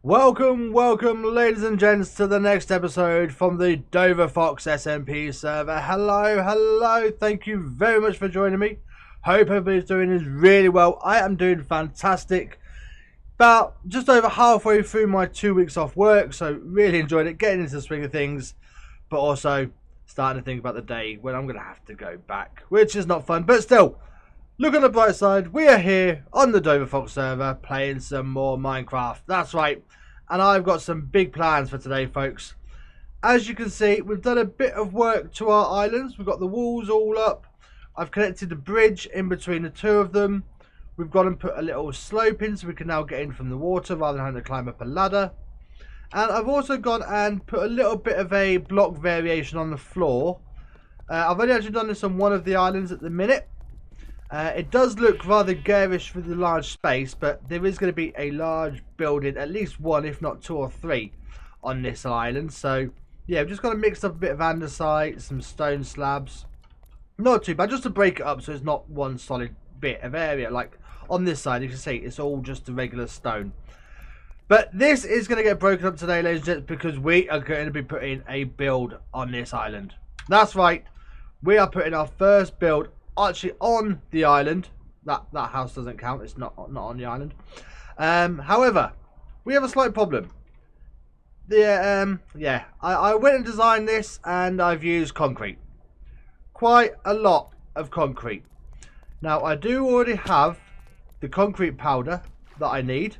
Welcome, ladies and gents, to the next episode from the Dovahfox SMP server. Hello, thank you very much for joining me. Hope everybody's doing really well. I am doing fantastic. About just over halfway through my 2 weeks off work, so really enjoyed it, getting into the swing of things, but also starting to think about the day when I'm going to have to go back, which is not fun, but still. Look on the bright side, we are here on the Dovahfox server playing some more Minecraft. That's right, and I've got some big plans for today, folks. As you can see, we've done a bit of work to our islands. We've got the walls all up. I've connected the bridge in between the two of them. We've gone and put a little slope in so we can now get in from the water rather than having to climb up a ladder. And I've also gone and put a little bit of a block variation on the floor. I've only actually done this on one of the islands at the minute. It does look rather garish for the large space, but there is going to be a large building, at least one, if not two or three, on this island. So, yeah, we've just got to mix up a bit of andesite, some stone slabs. Not too bad, just to break it up so it's not one solid bit of area. Like on this side, you can see it's all just the regular stone. But this is going to get broken up today, ladies and gents, because we are going to be putting a build on this island. That's right, we are putting our first build actually on the island. That house doesn't count, it's not on the island. However, we have a slight problem. I went and designed this and I've used concrete, quite a lot of concrete. Now I do already have the concrete powder that I need.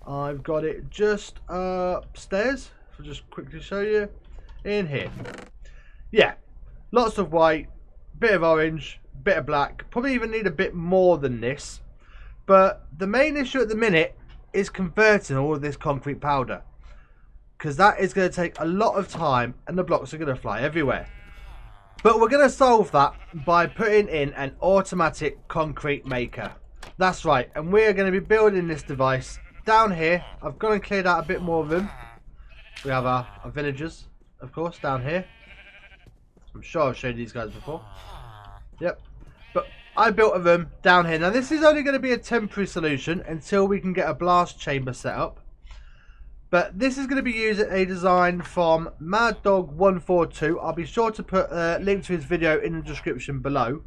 I've got it just upstairs, so I'll just quickly show you in here. Yeah, lots of white, bit of orange, bit of black. Probably even need a bit more than this, but the main issue at the minute is converting all of this concrete powder, because that is going to take a lot of time and the blocks are going to fly everywhere. But we're going to solve that by putting in an automatic concrete maker. That's right, and we're going to be building this device down here. I've gone and cleared out a bit more room. We have our villagers, of course, down here. I'm sure I've showed these guys before. Yep. But I built a room down here. Now this is only going to be a temporary solution until we can get a blast chamber set up. But this is going to be using a design from MaddDog142. I'll be sure to put a link to his video in the description below.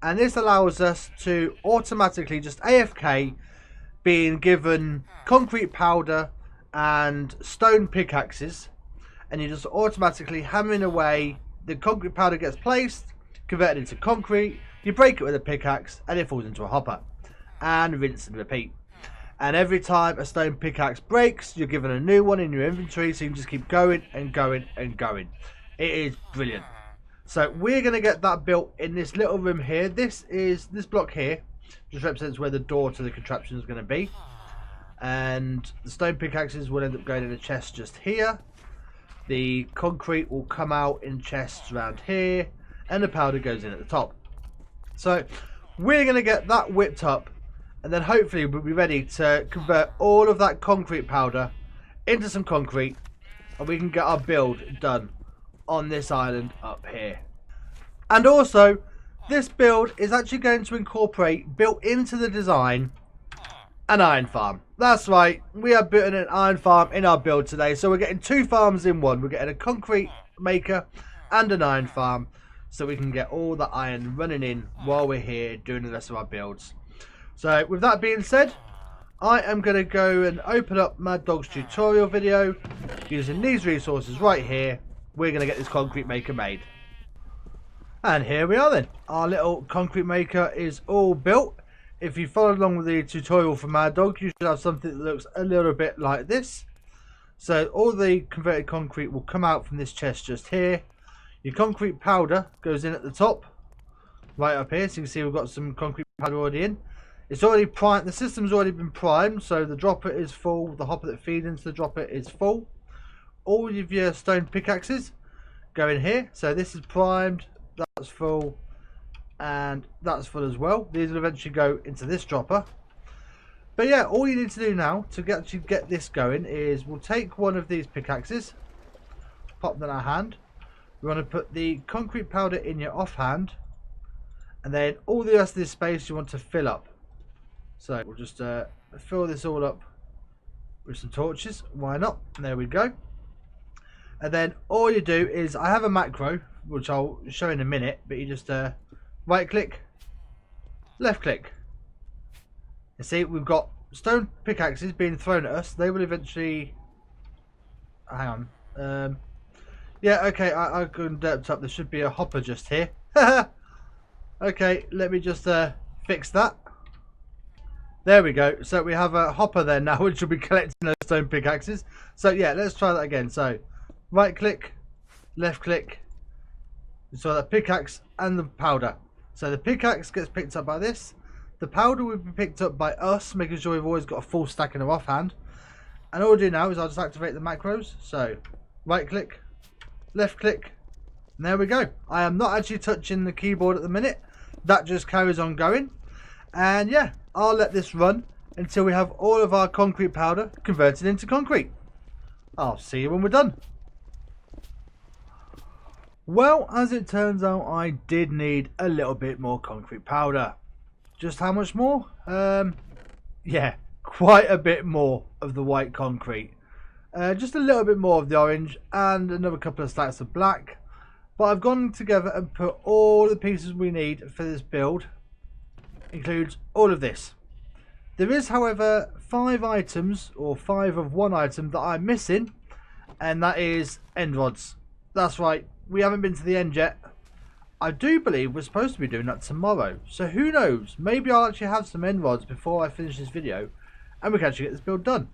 And this allows us to automatically just AFK being given concrete powder and stone pickaxes. And you just automatically hammering away. The concrete powder gets placed, converted into concrete, you break it with a pickaxe and it falls into a hopper, and rinse and repeat. And every time a stone pickaxe breaks, you're given a new one in your inventory, so you can just keep going and going and going. It is brilliant. So we're going to get that built in this little room here. This block here just represents where the door to the contraption is going to be, and the stone pickaxes will end up going in a chest just here. The concrete will come out in chests around here, and the powder goes in at the top. So we're going to get that whipped up, and then hopefully we'll be ready to convert all of that concrete powder into some concrete, and we can get our build done on this island up here. And also, this build is actually going to incorporate, built into the design, an iron farm. That's right, we are building an iron farm in our build today, so we're getting two farms in one. We're getting a concrete maker and an iron farm, so we can get all the iron running in while we're here doing the rest of our builds. So with that being said, I am going to go and open up MaddDog's tutorial video using these resources right here. We're going to get this concrete maker made. And here we are then. Our little concrete maker is all built. If you follow along with the tutorial from MaddDog, you should have something that looks a little bit like this. So all the converted concrete will come out from this chest just here. Your concrete powder goes in at the top, right up here. So you can see we've got some concrete powder already in. It's already primed. The system's already been primed, so the dropper is full. The hopper that feeds into the dropper is full. All of your stone pickaxes go in here. So this is primed. That's full. And that's full as well. These will eventually go into this dropper. But yeah, all you need to do now to actually get this going is we'll take one of these pickaxes, pop them in our hand. We want to put the concrete powder in your offhand, and then all the rest of this space you want to fill up. So we'll just fill this all up with some torches. Why not? There we go. And then all you do is, I have a macro which I'll show in a minute, but you just right click, left click. You see we've got stone pickaxes being thrown at us. They will eventually, hang on, yeah, okay, I can derp up. There should be a hopper just here. Okay, let me just fix that. There we go. So we have a hopper there now, which will be collecting those stone pickaxes. So yeah, let's try that again. So right click, left click. So the pickaxe and the powder. So the pickaxe gets picked up by this. The powder will be picked up by us, making sure we've always got a full stack in our offhand. And all I'll do now is I'll just activate the macros. So right click, left click, and there we go. I am not actually touching the keyboard at the minute. That just carries on going. And yeah, I'll let this run until we have all of our concrete powder converted into concrete. I'll see you when we're done. Well, as it turns out, I did need a little bit more concrete powder. Just how much more? Yeah, quite a bit more of the white concrete. Just a little bit more of the orange and another couple of stacks of black. But I've gone together and put all the pieces we need for this build. Includes all of this. There is, however, 5 items, or 5 of 1 item that I'm missing, and that is end rods. That's right, we haven't been to the end yet. I do believe we're supposed to be doing that tomorrow, so who knows, maybe I'll actually have some end rods before I finish this video and we can actually get this build done.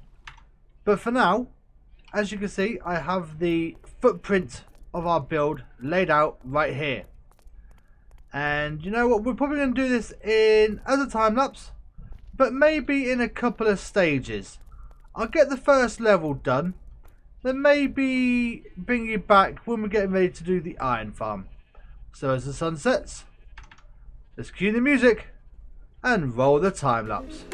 But for now, as you can see, I have the footprint of our build laid out right here. And you know what, we're probably going to do this in as a time lapse, but maybe in a couple of stages. I'll get the first level done, then maybe bring you back when we're getting ready to do the iron farm. So as the sun sets, let's cue the music and roll the time lapse.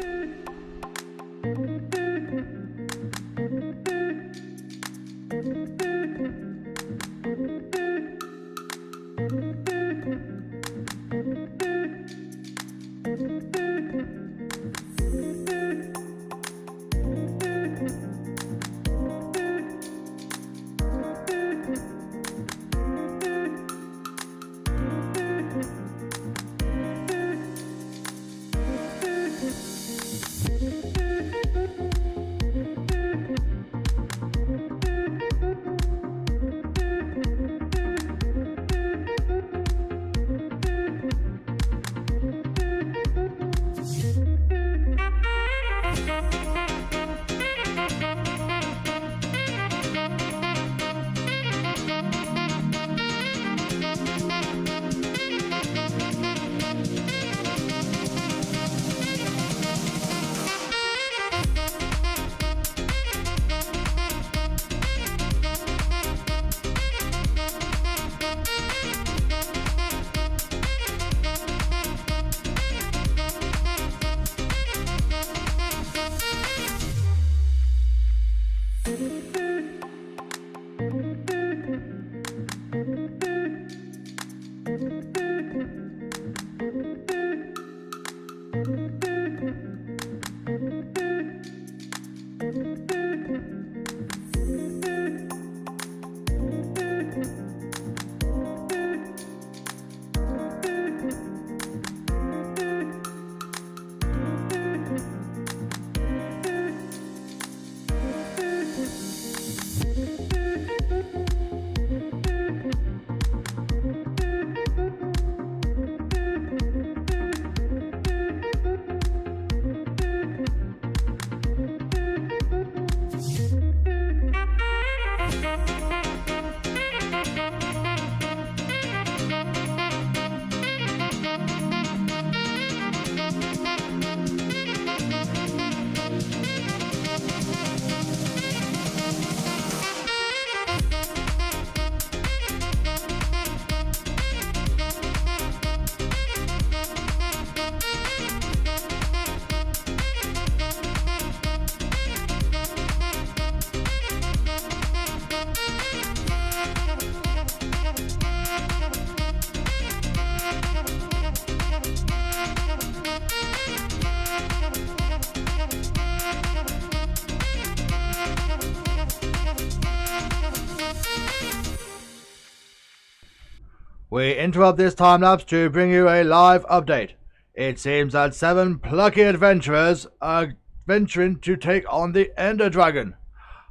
We interrupt this time lapse to bring you a live update. It seems that 7 plucky adventurers are venturing to take on the Ender Dragon.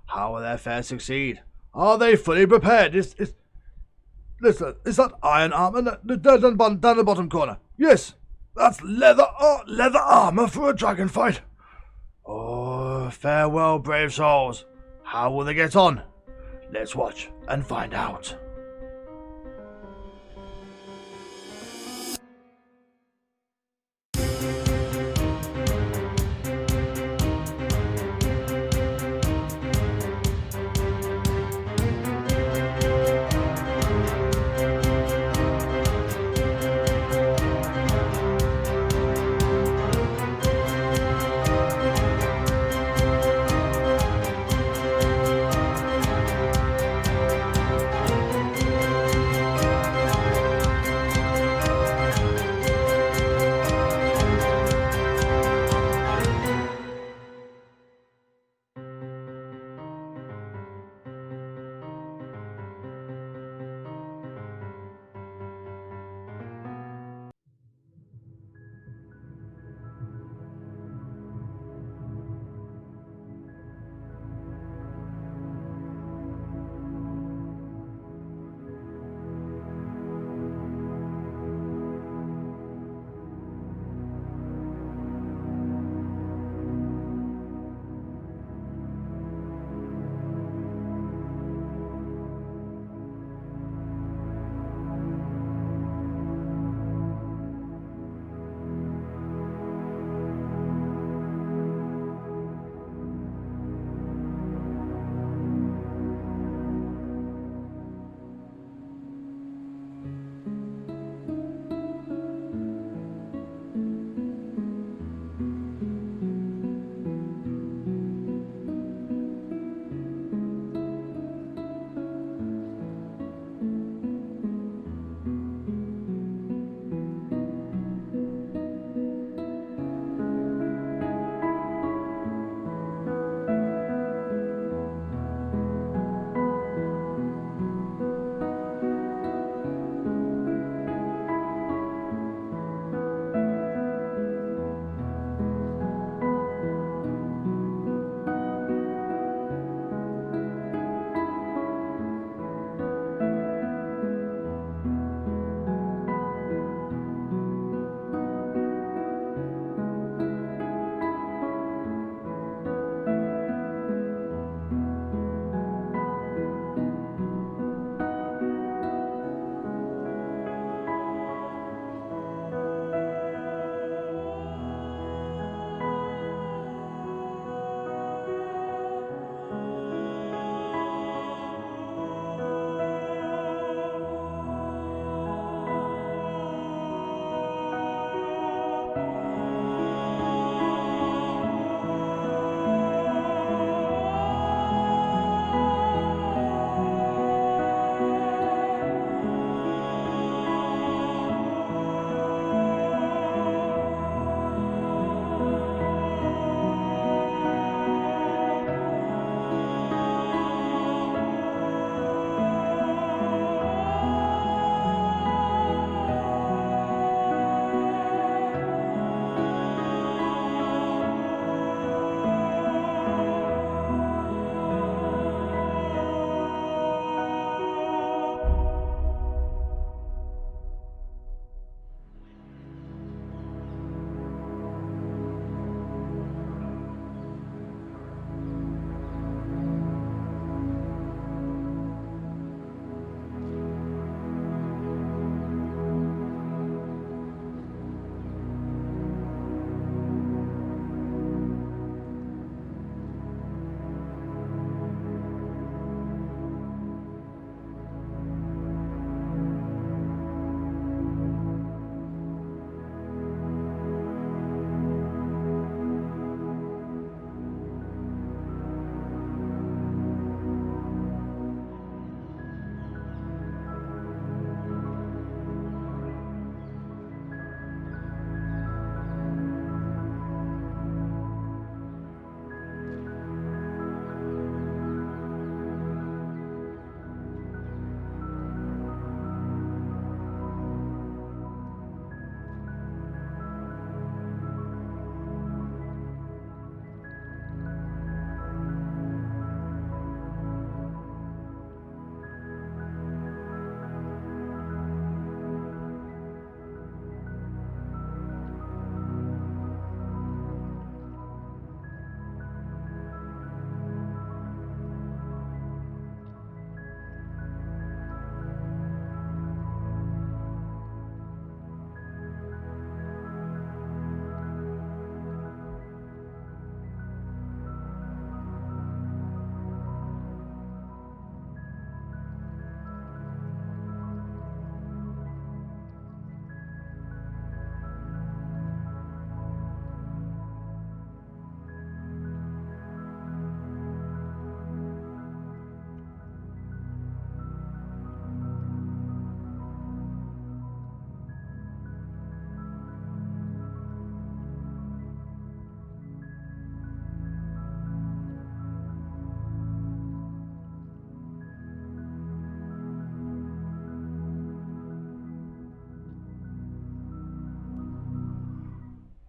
How will their fare succeed? Are they fully prepared? Listen, is that iron armor down the bottom corner? Yes, that's leather armor for a dragon fight. Oh, farewell, brave souls. How will they get on? Let's watch and find out.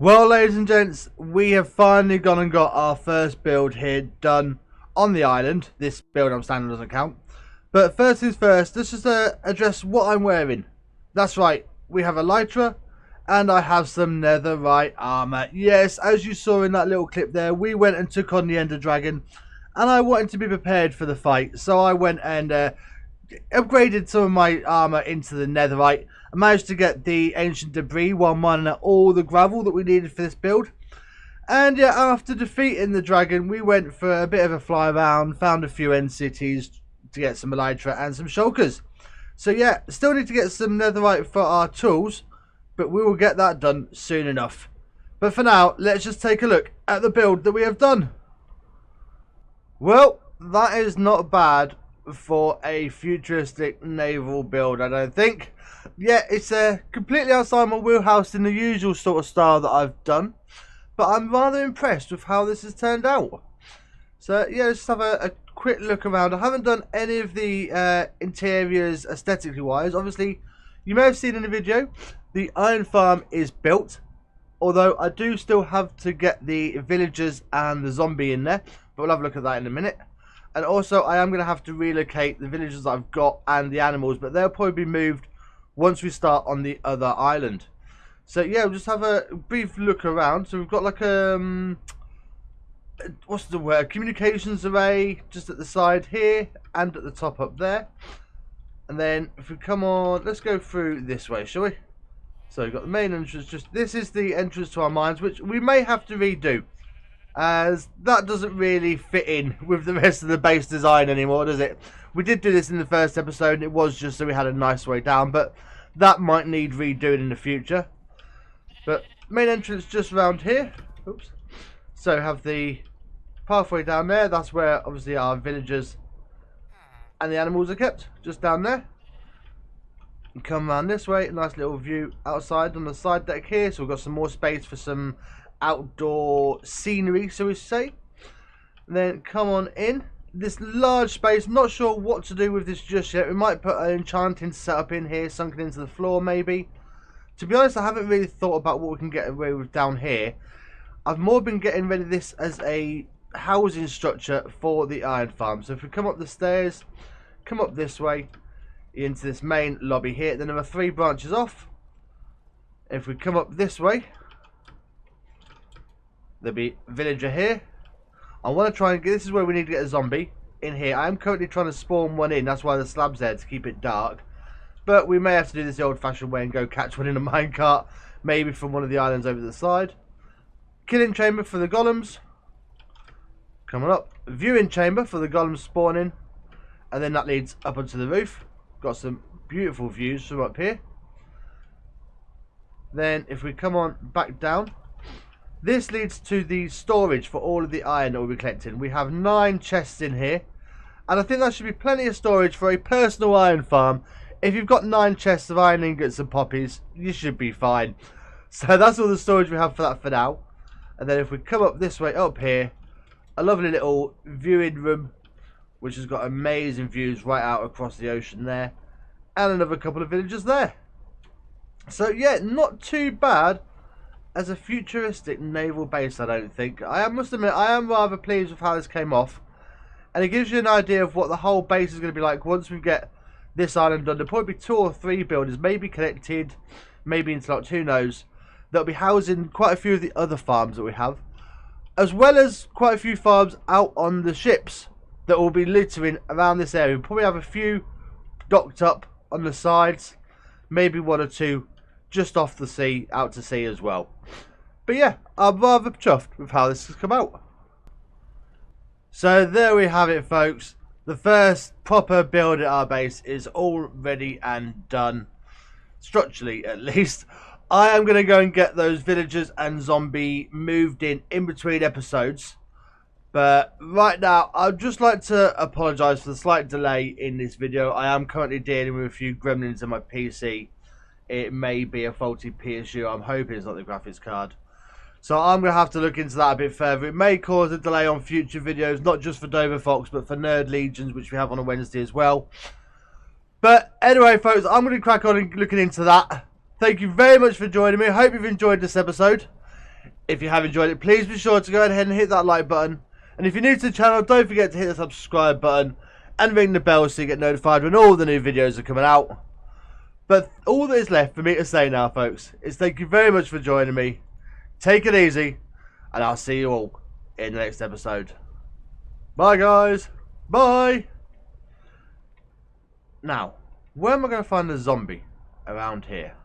Well, ladies and gents, we have finally gone and got our first build here done on the island. This build I'm standing doesn't count. But first things first, let's just address what I'm wearing. That's right, we have a Elytra and I have some netherite armor. Yes, as you saw in that little clip there, we went and took on the Ender Dragon and I wanted to be prepared for the fight. So I went and upgraded some of my armor into the netherite. I managed to get the ancient debris while mining out all the gravel that we needed for this build. And yeah, after defeating the dragon, we went for a bit of a fly around, found a few end cities to get some elytra and some shulkers. So yeah, still need to get some netherite for our tools, but we will get that done soon enough. But for now, let's just take a look at the build that we have done. Well, that is not bad for a futuristic naval build, I don't think. Yeah, it's completely outside my wheelhouse in the usual sort of style that I've done, but I'm rather impressed with how this has turned out. So yeah, let's just have a quick look around. I haven't done any of the interiors aesthetically wise. Obviously, you may have seen in the video, the iron farm is built, although I do still have to get the villagers and the zombie in there, but we'll have a look at that in a minute. And also, I am going to have to relocate the villagers that I've got and the animals, but they'll probably be moved once we start on the other island. So yeah, we'll just have a brief look around. So we've got like a what's the word, communications array just at the side here and at the top up there. And then if we come on, let's go through this way, shall we? So we've got the main entrance. Just this is the entrance to our mines, which we may have to redo, as that doesn't really fit in with the rest of the base design anymore, does it? We did do this in the first episode and it was just so we had a nice way down, but that might need redoing in the future. But main entrance just around here. Oops. So have the pathway down there. That's where obviously our villagers and the animals are kept, just down there. And come around this way, a nice little view outside on the side deck here. So we've got some more space for some outdoor scenery, so we say. And then come on in this large space. I'm not sure what to do with this just yet. We might put an enchanting setup in here, sunken into the floor maybe. To be honest, I haven't really thought about what we can get away with down here. I've more been getting rid of this as a housing structure for the iron farm. So if we come up the stairs, come up this way into this main lobby here, then there are 3 branches off. If we come up this way, there'll be a villager here. I want to try and get, this is where we need to get a zombie in here. I am currently trying to spawn one in, that's why the slab's there, to keep it dark. But we may have to do this the old fashioned way and go catch one in a minecart, maybe from one of the islands over the side. Killing chamber for the golems. Coming up, viewing chamber for the golems spawning. And then that leads up onto the roof. Got some beautiful views from up here. Then if we come on back down, this leads to the storage for all of the iron that we'll be collecting. We have 9 chests in here, and I think that should be plenty of storage for a personal iron farm. If you've got 9 chests of iron ingots and poppies, you should be fine. So that's all the storage we have for that for now. And then if we come up this way, up here, a lovely little viewing room, which has got amazing views right out across the ocean there, and another couple of villagers there. So yeah, not too bad as a futuristic naval base, I don't think. I must admit, I am rather pleased with how this came off. And it gives you an idea of what the whole base is going to be like once we get this island done. There'll probably be 2 or 3 builders, maybe connected, maybe interlocked, who knows. That'll be housing quite a few of the other farms that we have, as well as quite a few farms out on the ships that will be littering around this area. We'll probably have a few docked up on the sides, maybe 1 or 2 just off the sea, out to sea as well. But yeah, I'm rather chuffed with how this has come out. So there we have it, folks. The first proper build at our base is all ready and done, structurally at least. I am going to go and get those villagers and zombie moved in between episodes. But right now, I'd just like to apologise for the slight delay in this video. I am currently dealing with a few gremlins on my PC. It may be a faulty PSU. I'm hoping it's not the graphics card. So I'm going to have to look into that a bit further. It may cause a delay on future videos, not just for Dovahfox, but for Nerd Legions, which we have on a Wednesday as well. But anyway, folks, I'm going to crack on and looking into that. Thank you very much for joining me. I hope you've enjoyed this episode. If you have enjoyed it, please be sure to go ahead and hit that like button. And if you're new to the channel, don't forget to hit the subscribe button and ring the bell so you get notified when all the new videos are coming out. But all that is left for me to say now, folks, is thank you very much for joining me. Take it easy, and I'll see you all in the next episode. Bye, guys. Bye. Now, where am I going to find a zombie around here?